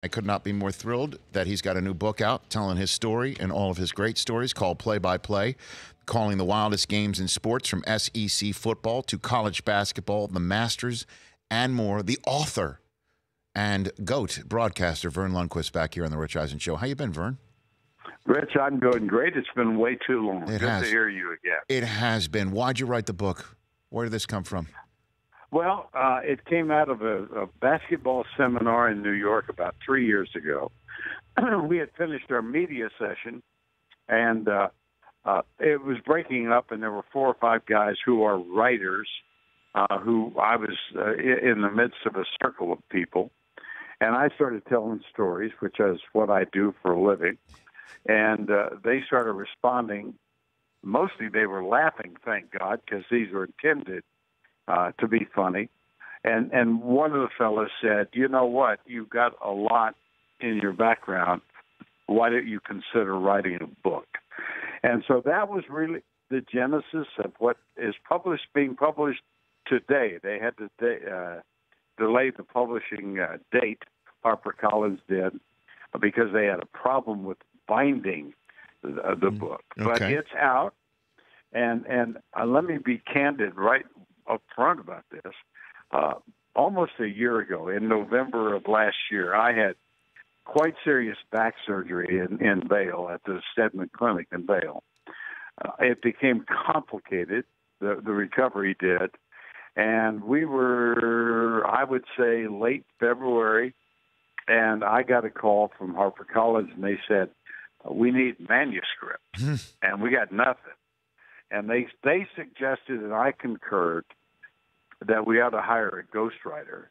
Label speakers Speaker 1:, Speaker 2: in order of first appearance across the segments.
Speaker 1: I could not be more thrilled that he's got a new book out telling his story and all of his great stories called Play by Play, calling the wildest games in sports from SEC football to college basketball, the Masters, and more. The author and GOAT broadcaster, Verne Lundquist, back here on the Rich Eisen Show. How you been, Verne?
Speaker 2: Rich, I'm doing great. It's been way too long.
Speaker 1: Good
Speaker 2: to hear you again.
Speaker 1: It has been. Why'd you write the book? Where did this come from?
Speaker 2: Well, it came out of a basketball seminar in New York about 3 years ago. We had finished our media session, and it was breaking up, and there were 4 or 5 guys who are writers, who I was in the midst of a circle of people. And I started telling stories, which is what I do for a living. And they started responding. Mostly they were laughing, thank God, because these were intended to be funny. And one of the fellows said, you know what, you've got a lot in your background. Why don't you consider writing a book? And so that was really the genesis of what is being published today. They had to delay the publishing date, HarperCollins did, because they had a problem with binding the book.
Speaker 1: Okay.
Speaker 2: But it's out, and let me be candid right up front about this. Almost a year ago, in November of last year, I had quite serious back surgery in Vail at the Stedman Clinic in Vail. It became complicated, the recovery did, and we were, I would say, late February, and I got a call from HarperCollins, and they said, we need manuscript, and we got nothing. And they suggested, and I concurred, that we ought to hire a ghostwriter.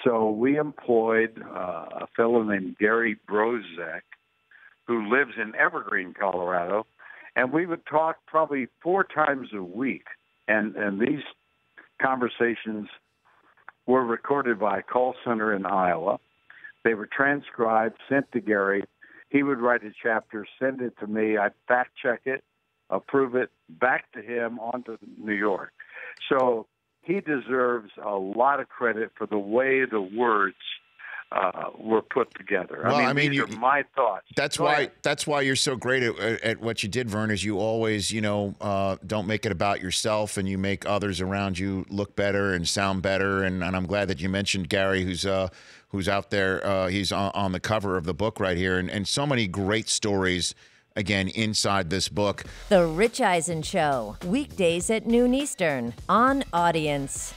Speaker 2: So we employed a fellow named Gary Brozek, who lives in Evergreen, Colorado, and we would talk probably 4 times a week. And these conversations were recorded by a call center in Iowa. They were transcribed, sent to Gary. He would write a chapter, send it to me. I'd fact-check it, approve it, back to him, on to New York. So he deserves a lot of credit for the way the words were put together.
Speaker 1: Well,
Speaker 2: these are my thoughts.
Speaker 1: That's why you're so great at what you did, Verne, is you always, don't make it about yourself, and you make others around you look better and sound better. And I'm glad that you mentioned Gary, who's out there. He's on the cover of the book right here, and so many great stories, again, inside this book.
Speaker 3: The Rich Eisen Show, weekdays at noon Eastern on Audience.